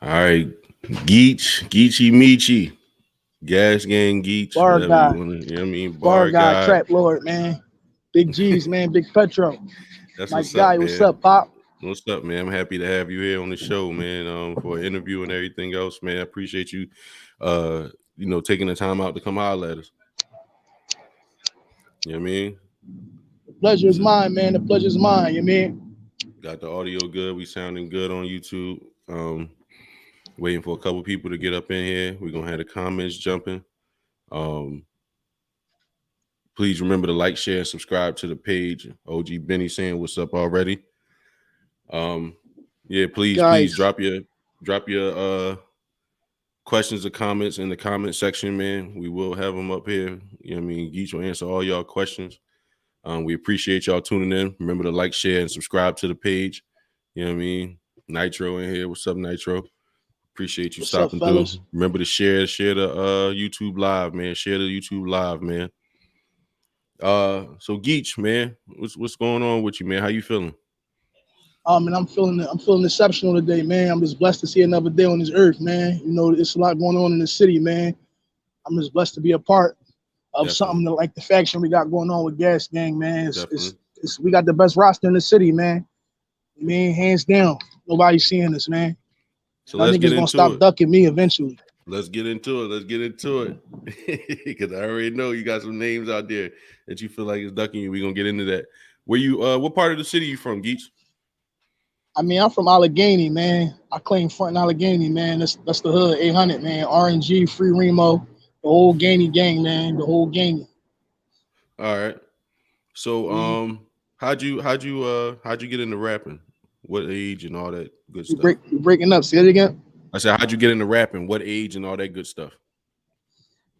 All right, Geechi Meechi, Gas Gang Geech, Bar whatever you guy, want to. You know what I mean? bar Bar guy, guy. trap lord, man. Big G's, man. Big Petro. That's My what's up, guy, what's man. up, Pop? What's up, man? I'm happy to have you here on the show, man. For an interview and everything else, man. I appreciate you, taking the time out to come holler at us. You know what I mean? The pleasure is mine, man. The pleasure is mine. You mean? Got the audio good. We sounding good on YouTube. Waiting for a couple people to get up in here. We're gonna have the comments jumping. Please remember to like, share, and subscribe to the page. OG Benny saying what's up already. Please drop your questions or comments in the comment section, man. We will have them up here. You know what I mean? Geech will answer all y'all questions. We appreciate y'all tuning in. Remember to like, share, and subscribe to the page. You know what I mean? Nitro in here. What's up, Nitro? Appreciate you stopping through. Remember to share the YouTube live, man. Share the YouTube live, man. So Geech, man, what's going on with you, man? How you feeling? Man, I'm feeling exceptional today, man. I'm just blessed to see another day on this earth, man. You know, it's a lot going on in the city, man. I'm just blessed to be a part of something like the faction we got going on with Gas Gang, man. We got the best roster in the city, man. I mean, hands down. Nobody's seeing us, man. So let's get into it. Gonna stop ducking me eventually. Let's get into it. Because I already know you got some names out there that you feel like is ducking you. We're gonna get into that. Where you what part of the city you from, Geech? I mean, I'm from Allegheny, man. I claim front in Allegheny, man. That's the hood, 800, man. RNG, Free Remo, the whole Ganey gang, man. The whole gang. All right. So how'd you get into rapping? What age and all that good stuff? You're breaking up. Say it again. I said, how'd you get into rapping? What age and all that good stuff?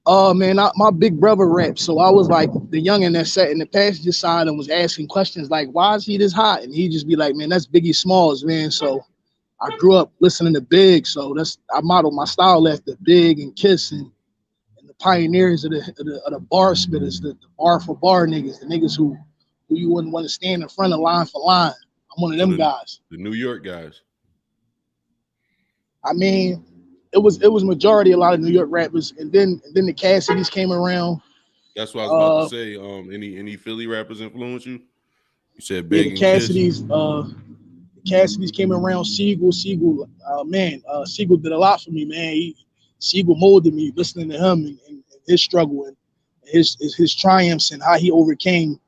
Man, my big brother rapped, so I was like the youngin' that sat in the passenger side and was asking questions like, "Why is he this hot?" And he'd just be like, "Man, that's Biggie Smalls, man." So I grew up listening to Big, so I modeled my style after Big and Kiss and the pioneers of the bar spitters, the bar for bar niggas, the niggas who you wouldn't want to stand in front of line for line. I'm one of them guys. The New York guys. I mean, it was majority a lot of New York rappers, and then the Cassidy's came around. That's what I was about to say. Any Philly rappers influence you? You said Big and Cassidy's. The Cassidy's came around. Siegel, Siegel did a lot for me, man. Siegel molded me, listening to him and his struggle and his triumphs and how he overcame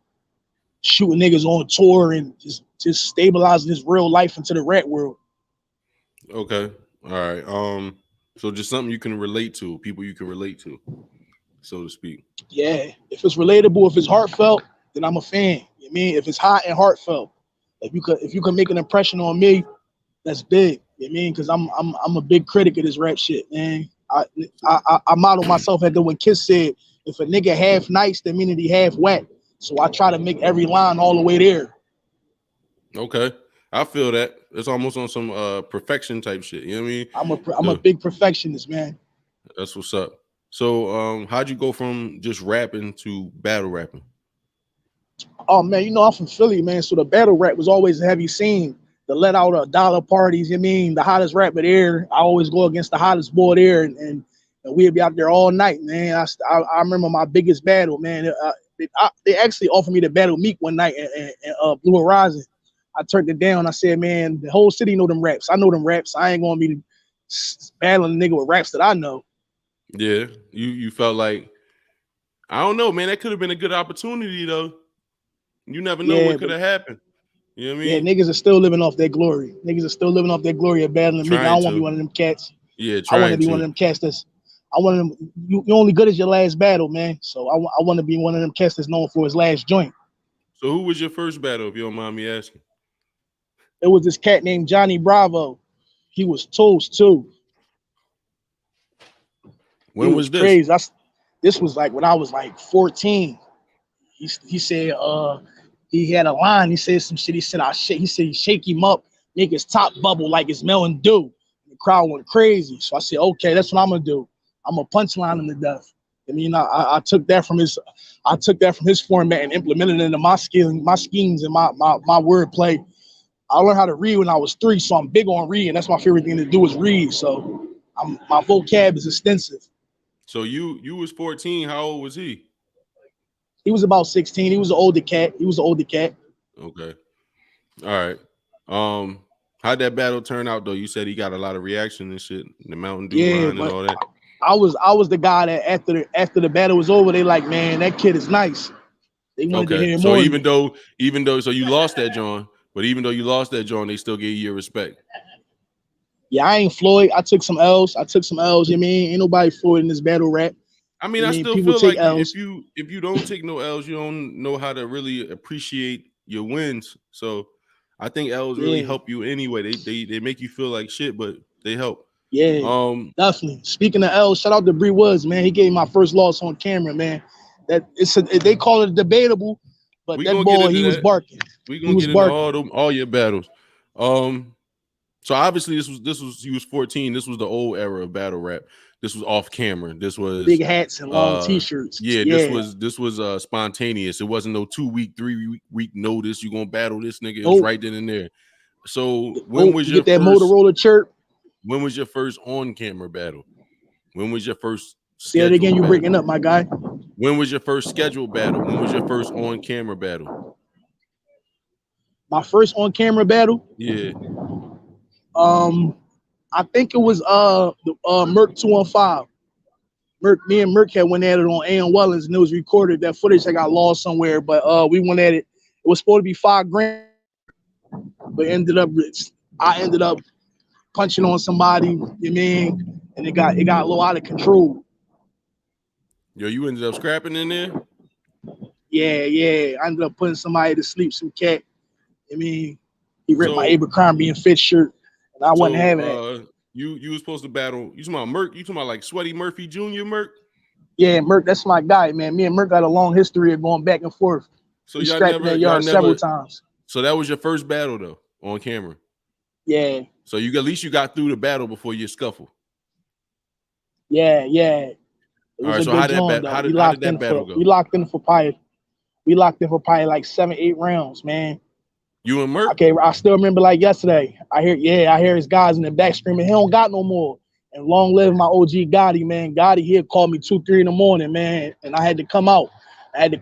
shooting niggas on tour and just stabilizing his real life into the rap world. Okay. All right. So just something you can relate to, people you can relate to, so to speak. Yeah. If it's relatable, if it's heartfelt, then I'm a fan. You know what I mean? If it's hot and heartfelt, if you can make an impression on me, that's big. You know what I mean? Because I'm a big critic of this rap shit, man. I model myself after when Kiss said, if a nigga half nice, that mean that he half whack. So I try to make every line all the way there. Okay. I feel that. It's almost on some perfection type shit. You know what I mean? I'm a big perfectionist, man. That's what's up. So how'd you go from just rapping to battle rapping? Oh man, you know I'm from Philly, man. So the battle rap was always a heavy scene. The let out dollar parties, you know what I mean? The hottest rapper there. I always go against the hottest boy there, and we'd be out there all night, man. I remember my biggest battle, man. They actually offered me to battle Meek one night in Blue Horizon. I turned it down. I said, man, the whole city know them raps. I know them raps. I ain't gonna be battling a nigga with raps that I know. Yeah, you felt like, I don't know, man. That could have been a good opportunity though. You never know what could have happened. You know what I mean? Yeah, niggas are still living off their glory. Niggas are still living off their glory of battling Meek. I don't want to be one of them cats. Yeah, I want to be one of them cats that's. I want them. You only good as your last battle, man. So I want to be one of them cats that's known for his last joint. So who was your first battle, if you don't mind me asking? It was this cat named Johnny Bravo. He was toast too. When was this? Crazy. This was like when I was like 14. He said he had a line. He said some shit. He said he said shake him up, make his top bubble like it's Melon Dew. The crowd went crazy. So I said, okay, that's what I'm gonna do. I'm gonna punchline him to death. I mean, I took that from his format and implemented it into my schemes and my wordplay. I learned how to read when I was 3, so I'm big on reading. That's my favorite thing to do is read. So my vocab is extensive. So you was 14. How old was he? He was about 16. He was an older cat. Okay. All right. How'd that battle turn out though? You said he got a lot of reaction and shit, the Mountain Dew Yeah, line and but all that. I was the guy that after the battle was over, they like, man, that kid is nice. They wanted to Okay. hear So more. even though so you lost that John, but even though you lost that John, they still gave you your respect. Yeah, I ain't Floyd. I took some L's. You know what I mean? Ain't nobody Floyd in this battle rap. I mean, I still people feel take like L's. if you don't take no L's, you don't know how to really appreciate your wins. So I think L's really help you anyway. They make you feel like shit, but they help. Yeah, definitely. Speaking of L's, shout out to Bree Woods, man. He gave me my first loss on camera, man. They call it debatable, but that boy, he was barking. We gonna get into all your battles. So obviously this was you was 14. This was the old era of battle rap. This was off camera. This was big hats and long t-shirts. Yeah, this was spontaneous. It wasn't no 2-week, 3-week notice. You gonna battle this nigga. It was right then and there. So when was your that first Motorola chirp? When was your first on camera battle? When was your first Say it again, you breaking up, my guy. When was your first scheduled battle? When was your first on camera battle? My first on camera battle? Yeah. I think it was Merc 215. Me and Merc had went at it on A.M. Wellens, and it was recorded. That footage I got lost somewhere, but we went at it. It was supposed to be $5,000, but I ended up punching on somebody, you know what I mean? And it got a little out of control. Yo, you ended up scrapping in there? Yeah. I ended up putting somebody to sleep, some cat. I mean, he ripped my Abercrombie and Fitch shirt, and I wasn't having it. You was supposed to battle. You talking about Merc? You talking about like Sweaty Murphy Jr. Merc? Yeah, Merc, that's my guy, man. Me and Merc got a long history of going back and forth. So y'all never several times. So that was your first battle though, on camera. Yeah. So at least you got through the battle before you scuffle. Yeah. All right. So how did that battle go? We locked in for probably like 7-8 rounds, man. You and Merc? Okay, I still remember like yesterday. I hear his guys in the back screaming, he don't got no more. And long live my OG Gotti, man. Gotti here called me 2-3 in the morning, man. And I had to come out.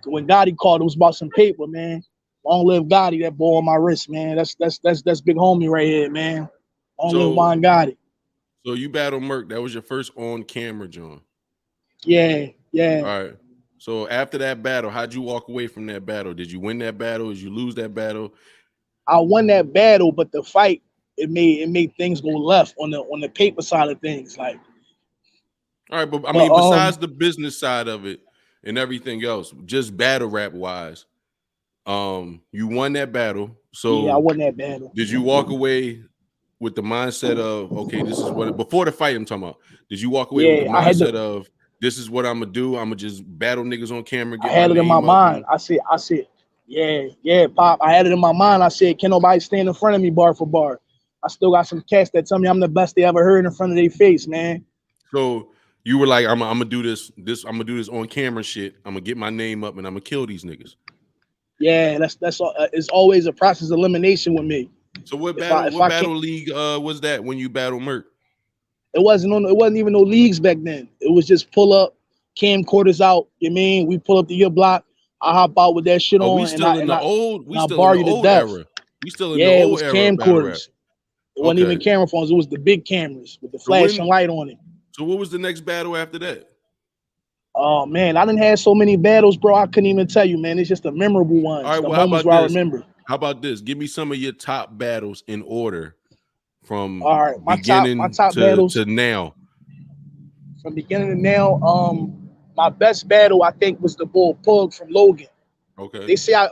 When Gotti called, it was about some paper, man. Long live Gotti, that boy on my wrist, man. That's big homie right here, man. Long live Juan Gotti. So you battled Merc. That was your first on camera, John. Yeah. All right. So after that battle, how'd you walk away from that battle? Did you win that battle? Did you lose that battle? I won that battle, but the fight it made things go left on the paper side of things. Like, all right, but I mean, besides the business side of it and everything else, just battle rap wise, you won that battle. So yeah, I won that battle. Did you walk away with the mindset of okay, this is what before the fight I'm talking about? Did you walk away with the mindset of this is what I'm gonna do? I'm gonna just battle niggas on camera. I had it in my mind. I said, yeah, Pop. I had it in my mind. I said, can nobody stand in front of me bar for bar? I still got some cats that tell me I'm the best they ever heard in front of their face, man. So you were like, I'm gonna do this. I'm gonna do this on camera shit. I'm gonna get my name up and I'm gonna kill these niggas. Yeah, that's all. It's always a process of elimination with me. So what battle league was that when you battled Merc? It wasn't even no leagues back then. It was just pull up, camcorders out. You mean we pull up to your block? I hop out with that shit on. We still in the old era. We still in the it old was era. Camcorders. It wasn't even camera phones. It was the big cameras with the flashing light on it. So what was the next battle after that? Oh man, I didn't have so many battles, bro. I couldn't even tell you, man. It's just the memorable ones. All right, the moments where I remember. How about this? Give me some of your top battles in order from my top battles to now. From beginning to now, my best battle I think was the bull Pug from Logan. Okay. They say I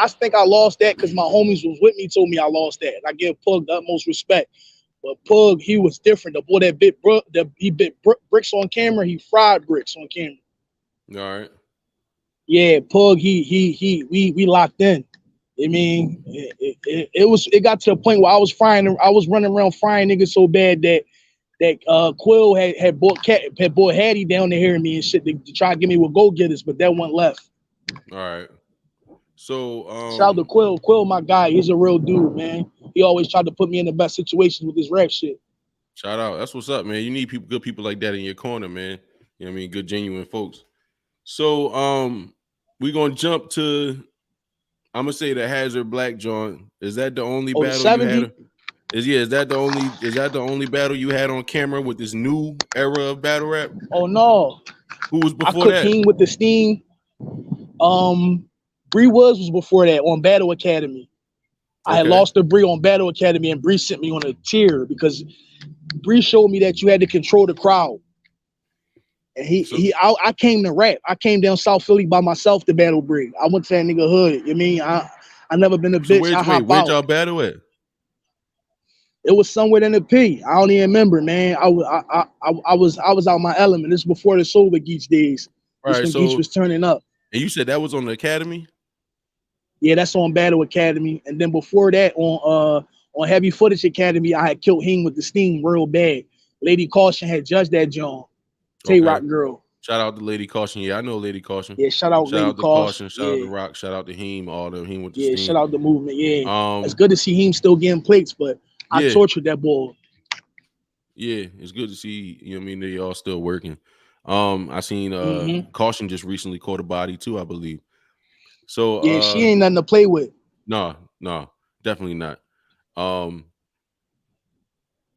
think I lost that because my homies was with me told me I lost that. And I give Pug the utmost respect. But Pug, he was different. The boy that he bit bricks on camera, he fried bricks on camera. All right. Yeah, Pug, we locked in. I mean, it got to the point where I was running around frying niggas so bad that Quill had brought Hattie down to hear me and shit to try to get me with go-getters, but that one left. All right. So Shout out to Quill. Quill, my guy. He's a real dude, man. He always tried to put me in the best situations with his rap shit. shout out. That's what's up, man. You need people, good people like that in your corner, man. You know what I mean? Good, genuine folks. So we're gonna jump to, I'm gonna say the Hazard Black John. Is that the only Oh, the battle you 70? had? Is that the only battle you had on camera with this new era of battle rap? Oh no. Who was I before cooked that? him with the steam. Bree Woods was before that on Battle Academy. I had Okay. lost to Bree on Battle Academy, and Bree sent me on a tier because Bree showed me that you had to control the crowd. And I came to rap. I came down South Philly by myself to battle Bree. I went to that nigga hood. You mean I never been a So bitch. I hop where'd out. y'all battle at? It was somewhere in the P. I don't even remember, man. I was out my element. This is before the Sober Geech days. All This right, when Geech was turning up. and you said that was on the Academy? Yeah, that's on Battle Academy. And then before that, on Heavy Footage Academy, I had killed him with the steam real bad. Lady Caution had judged that John. Tay Okay. Rock girl. Shout out to Lady Caution. Yeah, I know Lady Caution. Yeah, shout out Lady to Caution. Shout out Yeah. to Rock. Shout out to Heem. All them. Heem with the Yeah, steam. shout out the movement. Yeah. It's Um, good to see him still getting plates, but I yeah. tortured that boy. Yeah, it's good to see. You know what I mean? They all still working. I seen Caution just recently caught a body too, I believe. So Yeah, she ain't nothing to play with. no, definitely not.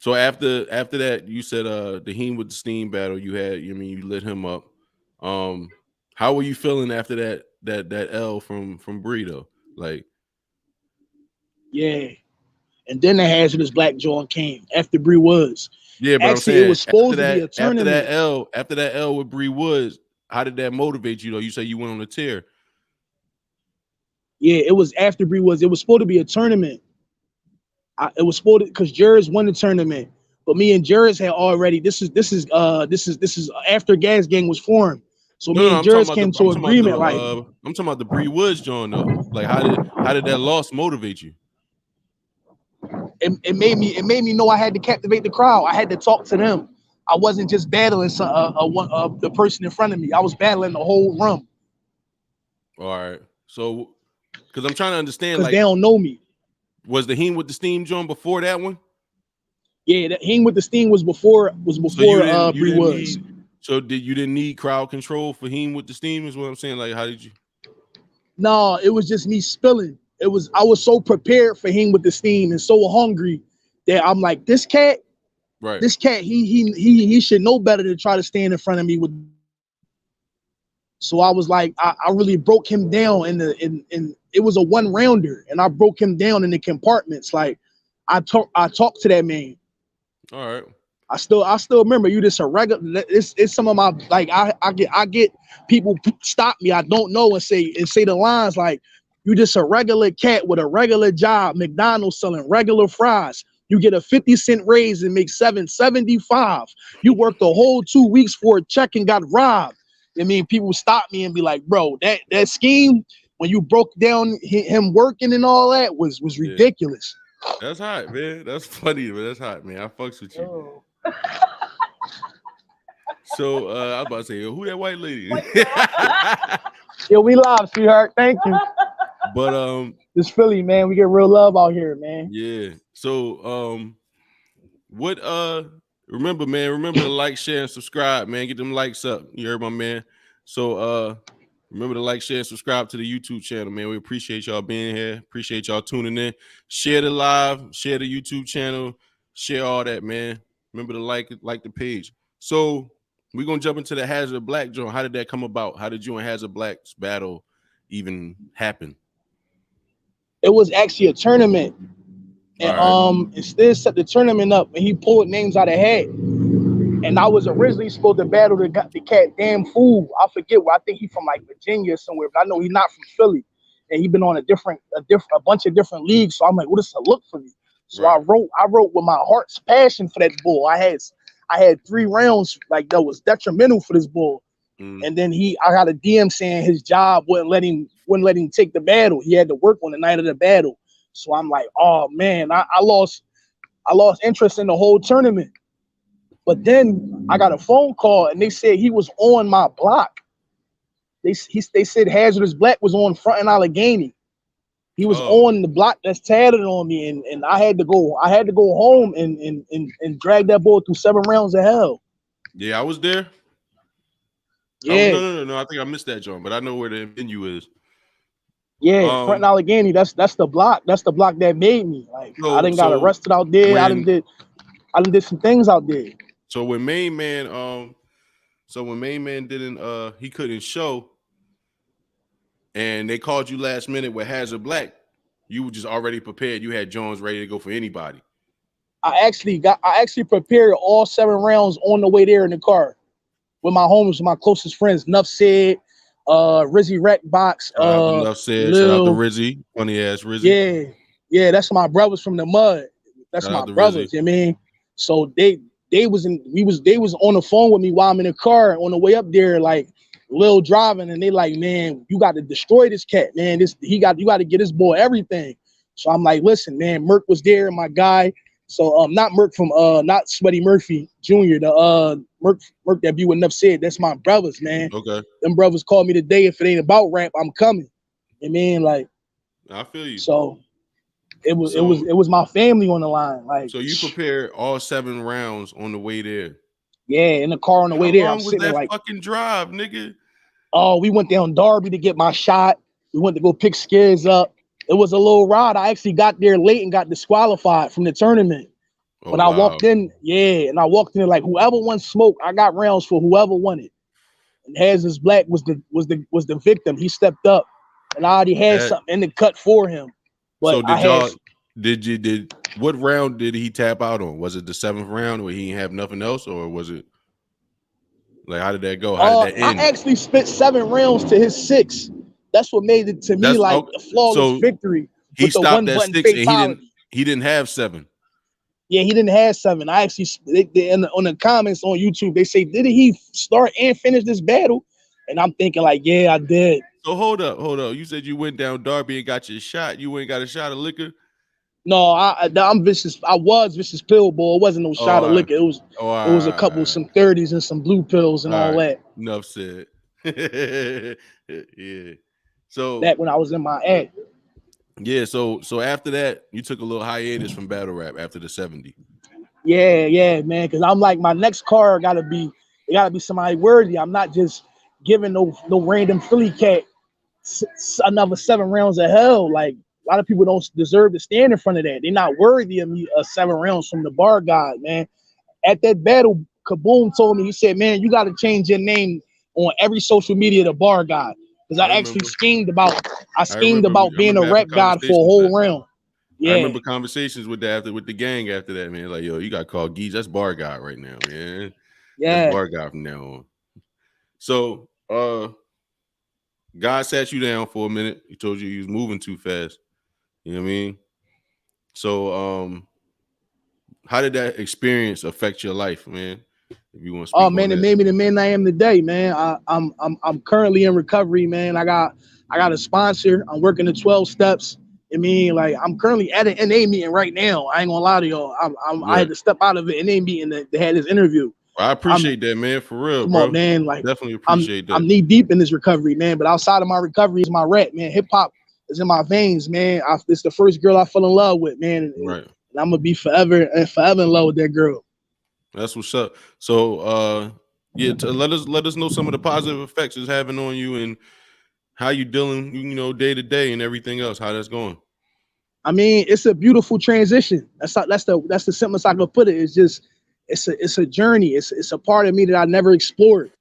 So after that, you said the Heem with the steam battle you had. You mean you lit him up. How were you feeling after that L from Bree though? Like, Yeah. And then the hazardous Black John came after Bree Woods. yeah, but Actually, I'm saying it was supposed to be a tournament. after that L with Bree Woods, how did that motivate you though? You say you went on a tear. Yeah, it was after Bree Woods. It was supposed to be a tournament. It was supposed to because Jers won the tournament, but me and Jers had already. This is after Gas Gang was formed. So me and Jers came to agreement. I'm talking about the Bree Woods joint though. Like how did that loss motivate you? It made me know I had to captivate the crowd. I had to talk to them. I wasn't just battling the person in front of me. I was battling the whole room. All right. So, because I'm trying to understand, because like, they don't know me. Was the Heem with the steam joint before that one? Yeah, the Heem with the steam was before Bree Woods. So you didn't need crowd control for Heem with the steam? Is what I'm saying. Like, how did you? No, it was just me spilling. I was so prepared for him with the steam and so hungry that I'm like, this cat, right? This cat, he should know better than try to stand in front of me with. So I was like, I really broke him down in it was a 1-rounder, and I broke him down in the compartments. Like I talked to that man. All right. I still remember you just a regular. It's some of my like I get people stop me I don't know and say the lines like, you just a regular cat with a regular job, McDonald's selling regular fries. You get a 50-cent raise and make $7.75. You worked the whole 2 weeks for a check and got robbed. I mean, people stop me and be like, bro, that scheme when you broke down him working and all that was ridiculous. That's hot, man. That's funny, but that's hot, man. I fucks with you. Oh. So I was about to say, who that white lady? Yo, we live, sweetheart. Thank you. But this Philly, man, we get real love out here, man. Yeah. So what remember to like, share, and subscribe, man. Get them likes up. You heard my man. So remember to like, share, and subscribe to the YouTube channel, man. We appreciate y'all being here. Appreciate y'all tuning in. Share the live, share the YouTube channel, share all that, man. Remember to like the page. So we're gonna jump into the Hazard Black joint. How did that come about? How did you and Hazard Black's battle even happen? It was actually a tournament. And right. Instead set the tournament up and he pulled names out of hat. And I was originally supposed to battle the cat Damn Fool. I forget where. I think he's from like Virginia or somewhere, but I know he's not from Philly. And he's been on a bunch of different leagues. So I'm like, what is a look for me? So right. I wrote with my heart's passion for that bull. I had 3 rounds like that was detrimental for this bull. And then I got a DM saying his job wouldn't let him take the battle. He had to work on the night of the battle. So I'm like, oh man, I lost interest in the whole tournament. But then I got a phone call and they said he was on my block. they said Hazardous Black was on front in Allegheny. He was Oh, on the block that's tatted on me, and I had to go home and drag that boy through 7 rounds of hell. yeah, I was there. Oh Yeah, no! I think I missed that, John, but I know where the venue is. yeah, front in Allegheny. That's the block. That's the block that made me. Like I didn't got arrested out there. I didn't did some things out there. So when Main Man didn't he couldn't show, and they called you last minute with Hazard Black, you were just already prepared. You had Jones ready to go for anybody. I actually prepared all 7 rounds on the way there in the car with my homies, my closest friends, Nuff Said, Rizzy Rec Box, Nuff Said, shout out to Rizzy, funny ass Rizzy. Yeah, that's my brothers from the mud. That's shout my brothers, you know what I mean? So they was on the phone with me while I'm in the car on the way up there, like Lil driving, and they like, man, you got to destroy this cat, man. You got to get this boy everything. So I'm like, listen, man, Merc was there, my guy. So not Merc from not Sweaty Murphy Jr. The Merc that be with Nuff Said. That's my brothers, man. Okay. Them brothers called me today. If it ain't about rap, I'm coming. I mean, like, I feel you. So it was my family on the line. Like, so you prepared all 7 rounds on the way there. Yeah, in the car on the way there. How long was that fucking drive, nigga? Oh, we went down Darby to get my shot. We went to go pick Skids up. It was a little ride. I actually got there late and got disqualified from the tournament. Oh, when I walked in, and I walked in like whoever won smoke, I got rounds for whoever won it. And Hazardous Black was the victim. He stepped up, and I already had something in the cut for him. But so what round did he tap out on? Was it the 7th round where he didn't have nothing else, or was it like how did that go? How did that end? I actually spent 7 rounds to his 6. That's what made it to me like a flawless victory. He stopped at 6 and he didn't have 7. Yeah, he didn't have 7. I actually on the comments on YouTube, they say, did he start and finish this battle? And I'm thinking like, yeah, I did. So hold up. You said you went down Darby and got your shot. You went and got a shot of liquor? No, I'm vicious. I was vicious pill boy. It wasn't no shot of liquor. It was a couple some 30s and some blue pills and all that. Enough said. Yeah. So that when I was in my act. Yeah, so after that, you took a little hiatus from battle rap after the 70. Yeah, man. Because I'm like, my next car gotta be somebody worthy. I'm not just giving no random Philly cat another 7 rounds of hell. Like a lot of people don't deserve to stand in front of that. They're not worthy of me 7 rounds from the bar god, man. At that battle, Kaboom told me, he said, man, you gotta change your name on every social media to bar god. Because I actually schemed about being a rap god for a whole round. Yeah. I remember conversations with the gang after that, man. Like, yo, you got called Geechi. That's bar god right now, man. Yeah. That's bar god from now on. So God sat you down for a minute. He told you he was moving too fast. You know what I mean? So how did that experience affect your life, man? If you want to speak it made me the man I am today, man. I'm currently in recovery, man. I got a sponsor. I'm working the 12 steps. I mean, like I'm currently at an NA meeting right now. I ain't gonna lie to y'all. I had to step out of an NA meeting that had this interview. I appreciate that, man. For real, come bro. on, man. Like definitely appreciate that. I'm knee deep in this recovery, man. But outside of my recovery is my rap, man. Hip hop is in my veins, man. It's the first girl I fell in love with, man. Right. And I'm gonna be forever in love with that girl. That's what's up. So let us know some of the positive effects it's having on you and how you dealing, day to day and everything else. How that's going. I mean, it's a beautiful transition. That's the simplest I could put it. It's just it's a journey. It's a part of me that I never explored,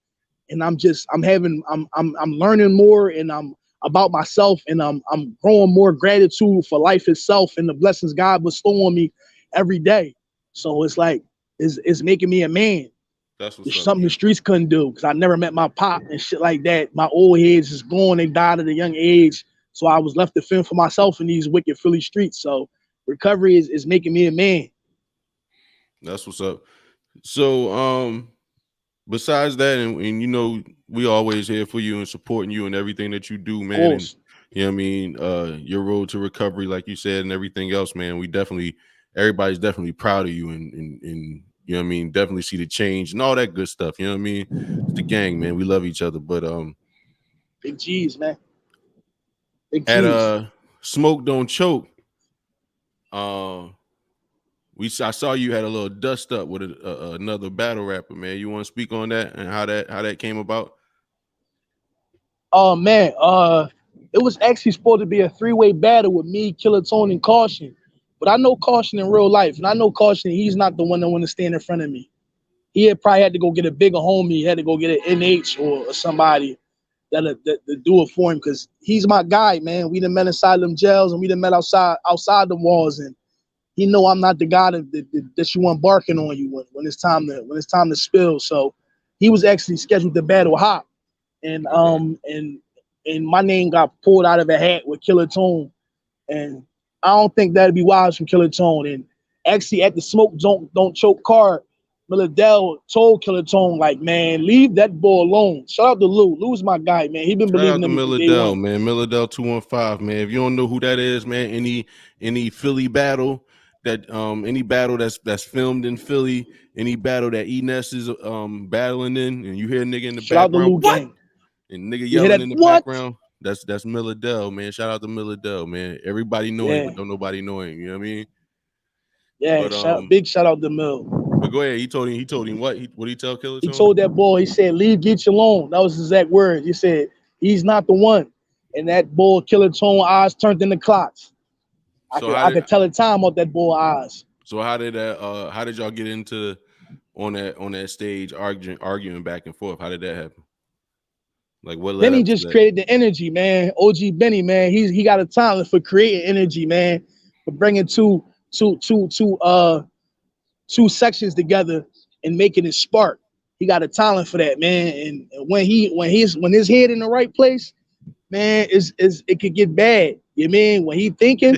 and I'm learning more, and I'm about myself, and I'm growing more gratitude for life itself and the blessings God bestow on me every day. So it's like it's making me a man. That's what's something the streets couldn't do, because I never met my pop and shit like that. My old heads is gone. They died at a young age. So I was left to fend for myself in these wicked Philly streets. So recovery is making me a man. That's what's up. So besides that, and we always here for you and supporting you and everything that you do, man. And, you know what I mean? Your road to recovery, like you said, and everything else, man. Everybody's definitely proud of you and you know what I mean, definitely see the change and all that good stuff. You know what I mean? It's the gang, man. We love each other. But Big G's, man. Big At G's. Smoke Don't Choke, I saw you had a little dust up with another battle rapper, man. You want to speak on that and how that came about? Oh man, it was actually supposed to be a three-way battle with me, Killer Tone, and Caution. But I know Caution in real life, and I know Caution, he's not the one that want to stand in front of me. He had probably had to go get a bigger homie. He had to go get an NH or somebody that do it for him, because he's my guy, man. We done met inside them jails, and we done met outside the walls, and he know I'm not the guy that you want barking on you when it's time to spill. So he was actually scheduled to battle Hop, and Okay. and my name got pulled out of a hat with Killer Tone, and I don't think that'd be wise from Killer Tone. And actually, at the Smoke Don't Choke card, Milladell told Killer Tone, like, man, leave that boy alone. Shout out to Lou. Lou's my guy, man. He been Shout believing out to in me from day Milladell, one. man. Milladell 215, man. If you don't know who that is, man, any Philly battle any battle that's filmed in Philly, any battle that Enes is battling in, and you hear a nigga in the Shout out to background, Lou what? gang. And nigga You hear yelling that? in the What? background, that's Milladell, man. Shout out to Milladell, man. Everybody know him, Yeah, but don't nobody know him. You know what I mean? yeah. But Big shout out to Mill. but go ahead. He told him what? What did he tell Killer He Tone? told that boy, he said, leave Geech alone. That was his exact words. He said, he's not the one. And that boy, Killer Tone, eyes turned into clocks. So I could tell the time off that boy eyes. how did y'all get into on that stage arguing back and forth? How did that happen? Like what led Benny up to just that? created the energy, man. OG Benny, man. He got a talent for creating energy, man. For bringing two sections together and making it spark. He got a talent for that, man. And when his head in the right place, man, it could get bad. You mean when he thinking,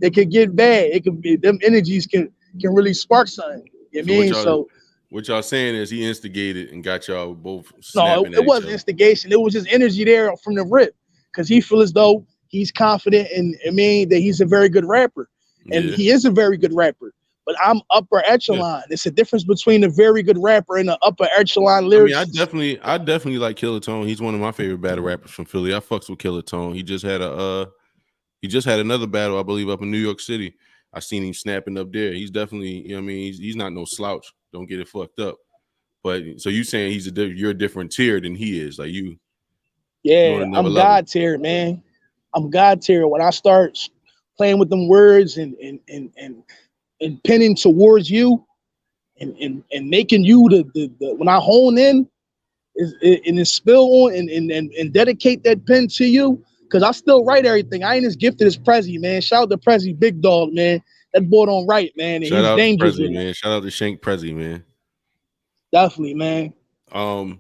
it could get bad. It could be them energies can really spark something. You So what mean y'all so? what y'all saying is he instigated and got y'all both No, snapping it at each wasn't other. instigation. It was just energy there from the rip, because he feel as though he's confident and I mean that he's a very good rapper, and Yeah. he is a very good rapper. But I'm upper Yeah. echelon. It's a difference between a very good rapper and an upper echelon I mean, lyricist. I definitely like Killer Tone. He's one of my favorite battle rappers from Philly. I fucks with Killer Tone. He just had another battle, I believe, up in New York City. I seen him snapping up there. He's definitely, you know what I mean, he's not no slouch. Don't get it fucked up. But so you saying you're a different tier than he is, like you on Yeah, another I'm level. God tier, man. I'm God tier. When I start playing with them words and pinning towards you and making you the when I hone in and then spill on and dedicate that pen to you, because I still write everything. I ain't as gifted as Prezi, man. Shout out to Prezi, big dog, man. That boy don't write, man, and Shout he's out to dangerous Prezi, with it. man. Shout out to Shank Prezi, man. Definitely, man. Um,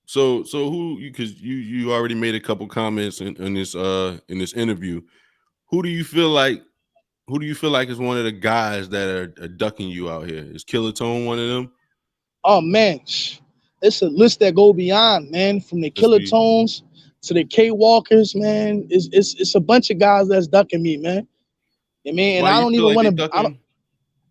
so who because you already made a couple comments in this interview. Who do you feel like is one of the guys that are ducking you out here? Is Killer Tone one of them? Oh man, it's a list that go beyond, man. From the Let's Killer be. Tones to the K Walkers, man. It's a bunch of guys that's ducking me, man. I mean, and Why I you don't feel even like want they to. I don't, ducking?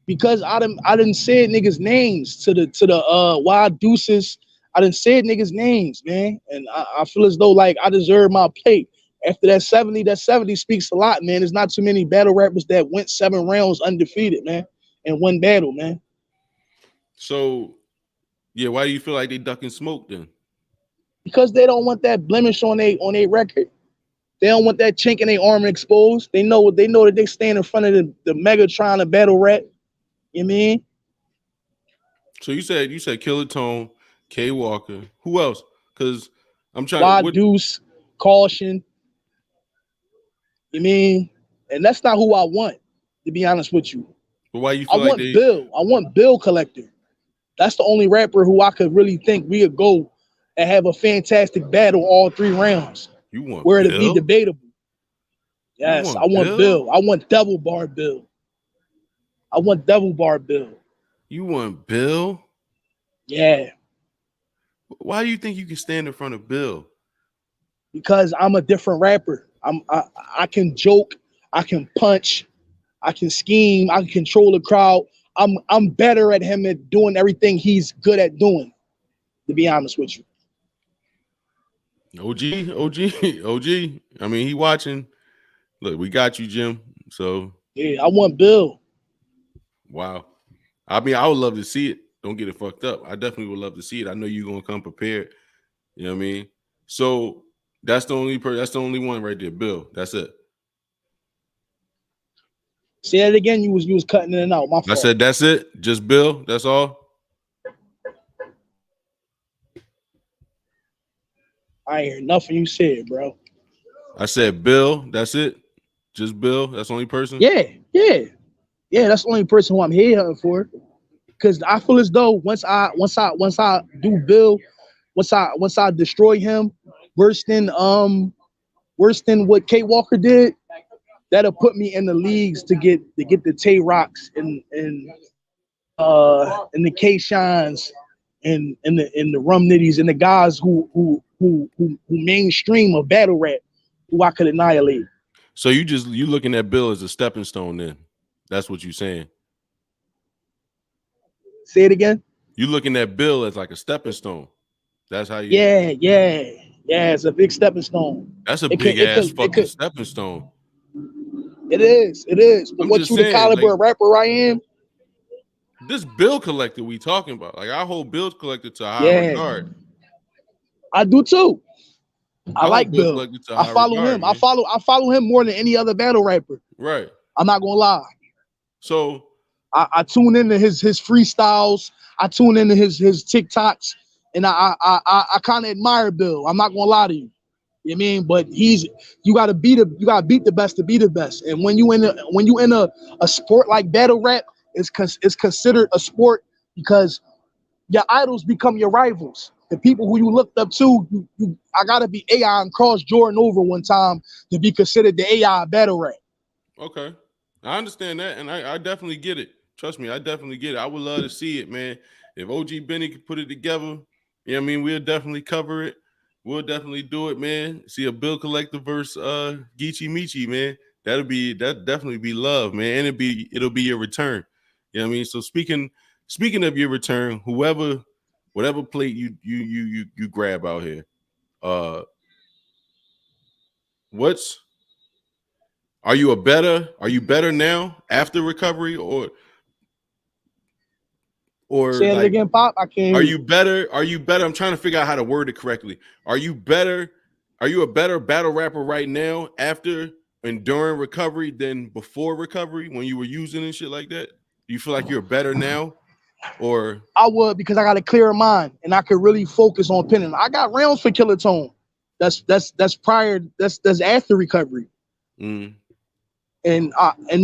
because I didn't say niggas names to the Wild Deuces. I didn't say niggas names, man. And I feel as though like I deserve my plate. After that 70 speaks a lot, man. There's not too many battle rappers that went 7 rounds undefeated, man, and one battle, man. So yeah, why do you feel like they ducking smoke then? Because they don't want that blemish on they record. They don't want that chink in their armor exposed. They know that they stand in front of the Megatron to battle rap. You mean? So you said Killer Tone, K Walker. Who else? Because I'm trying. Wild What? Deuce, Caution. You mean? And that's not who I want, to be honest with you. But why you I feel like want they? Bill. I want Bill Collector. That's the only rapper who I could really think we could go and have a fantastic battle all 3 rounds, You want where it'd be Bill? debatable. You Yes, I want want Bill? Bill. I want double bar Bill. I want double bar Bill. You want Bill? Yeah, Why do you think you can stand in front of Bill? because I'm a different rapper. I can joke, I can punch, I can scheme, I can control the crowd. I'm better at him at doing everything he's good at doing, to be honest with you. OG. I mean, he watching. Look, we got you, Jim. So Yeah, I want Bill. wow. I mean, I would love to see it. Don't get it fucked up. I definitely would love to see it. I know you're gonna come prepared. You know what I mean? So that's the only that's the only one right there, Bill. That's it. Say that again. You was cutting in and out. My I fault. said that's it. Just Bill. That's all. I ain't hear nothing you said, bro. I said Bill. That's it. Just Bill. That's the only person. Yeah. That's the only person who I'm here hunting for. Cause I feel as though once I do Bill, once I destroy him, worse than what K Walker did, that'll put me in the leagues to get the Tay Rocks and the K Shines and the Rum Nitties and the guys who mainstream of battle rap who I could annihilate. So you looking at Bill as a stepping stone then. That's what you're saying. Say it again. You looking at Bill as like a stepping stone. That's how you. Yeah. It's a big stepping stone. That's a big ass fucking stepping stone. It is. But I'm what just you saying, the caliber like, of rapper I am? This Bill collector we talking about, like I hold Bill's collector to a high regard. I do too. I like Bill Bill. collector to a I high follow regard, him. man. I follow him more than any other battle rapper. Right. I'm not gonna lie. So I tune into his freestyles. I tune into his TikToks, and I kind of admire Bill. I'm not gonna lie to you. You know what I mean? But you gotta beat the best to be the best. And when you in a sport like battle rap, it's considered a sport because your idols become your rivals. The people who you looked up to, I gotta be AI and cross Jordan over one time to be considered the AI battle rap. Okay, I understand that, and I definitely get it. Trust me, I definitely get it. I would love to see it, man. If OG Benny could put it together, yeah, I mean, we'll definitely cover it. We'll definitely do it, man. See a Bill Collector versus Geechi Meechi, man. That definitely be love, man, and it'll be your return. You know what I mean? So speaking of your return, whatever plate you grab out here, are you better now after recovery or Say it like again, Pop. I can't are hear you better? I'm trying to figure out how to word it correctly. Are you better? Are you a better battle rapper right now after and during recovery than before recovery when you were using and shit like that? Do you feel like you're better now? Or I would, because I got a clearer mind and I could really focus on pinning. I got rounds for Killer Tone. That's prior. That's after recovery. mm, And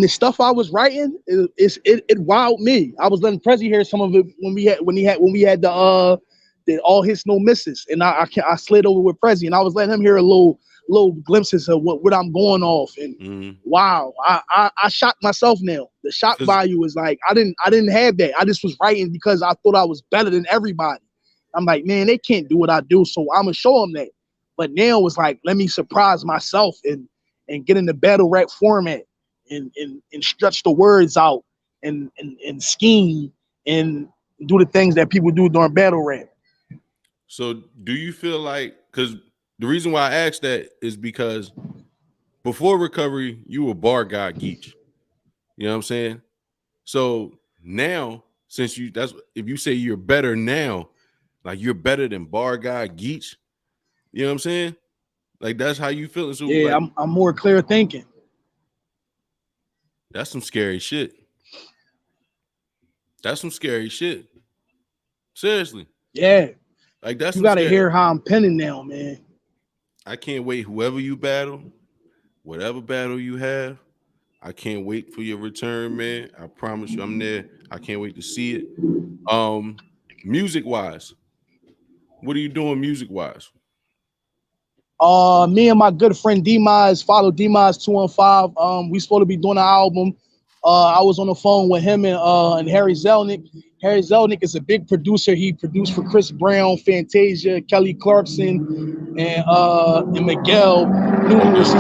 the stuff I was writing, it wowed me. I was letting Prezi hear some of it when we had the all hits no misses, and I slid over with Prezi, and I was letting him hear a little glimpses of what I'm going off. And wow, I shocked myself now. The shock value is like I didn't have that. I just was writing because I thought I was better than everybody. I'm like, man, they can't do what I do, so I'm gonna show them that. But now it's like, let me surprise myself and get in the battle rap format and stretch the words out and scheme and do the things that people do during battle rap. So do you feel like, because the reason why I asked that is because before recovery, you were bar guy Geech. You know what I'm saying? So now, since if you say you're better now, like you're better than bar guy Geech, you know what I'm saying? Like that's how you feel. So Yeah, like, I'm more clear thinking. That's some scary shit. That's some scary shit. Seriously. Yeah. Like that's you some gotta scary. hear how I'm penning now, man. I can't wait. Whoever you battle, whatever battle you have, I can't wait for your return, man. I promise you, I'm there. I can't wait to see it. Music wise, what are you doing music wise? Me and my good friend D-Mize, follow D-Mize 215. We supposed to be doing an album. I was on the phone with him and Harry Zelnick. Harry Zelnick is a big producer. He produced for Chris Brown, Fantasia, Kelly Clarkson, and Miguel Nunes.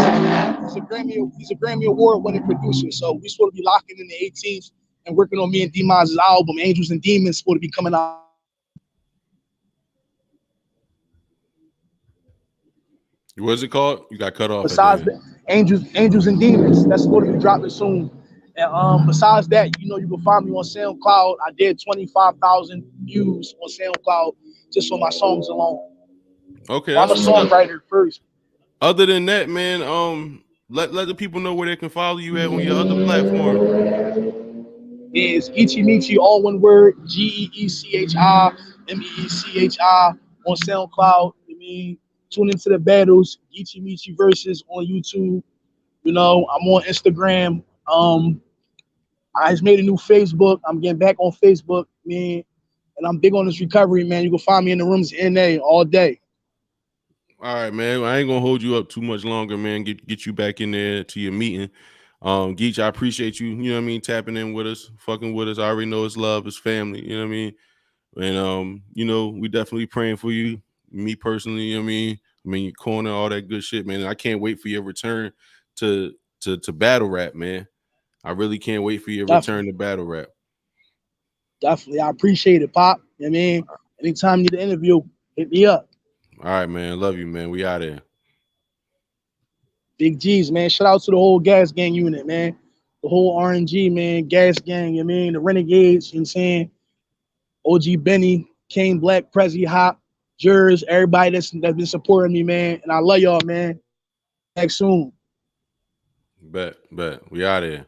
He's a Grammy Award winning producer. So we supposed to be locking in the 18th and working on me and D-Mize's album. Angels and Demons supposed to be coming out. What's it called? You got cut off at the Besides end. the Angels and Demons, that's going to be dropping soon. And besides that, you know, you can find me on SoundCloud. I did 25,000 views on SoundCloud just on my songs alone. Okay, So I'm a that's what's up. songwriter first. Other than that, man, let the people know where they can follow you at on your other platforms. It's Geechi Meechi, all one word, GeeChiMeechi on SoundCloud. I mean, tune into the battles, Geechi Meechi versus on YouTube. You know, I'm on Instagram. I just made a new Facebook. I'm getting back on Facebook, man. And I'm big on this recovery, man. You can find me in the rooms NA all day. All right, man. I ain't gonna hold you up too much longer, man. Get you back in there to your meeting. Geech, I appreciate you, you know what I mean, tapping in with us, fucking with us. I already know it's love, it's family, you know what I mean? And you know, we definitely praying for you. Me personally, you know what I mean, your corner, all that good shit, man. And I can't wait for your return to battle rap, man. I really can't wait for your return Definitely. to battle rap. Definitely. I appreciate it, Pop. You know what I mean? Anytime you need an interview, hit me up. All right, man. Love you, man. We out here. Big G's, man. Shout out to the whole Gas Gang unit, man. The whole RNG, man. Gas Gang, you know what I mean? The Renegades, you know what I'm saying? OG Benny, Kane Black, Prezi Hop, Jers, everybody that's been supporting me, man. And I love y'all, man. Back soon. Bet. We out here.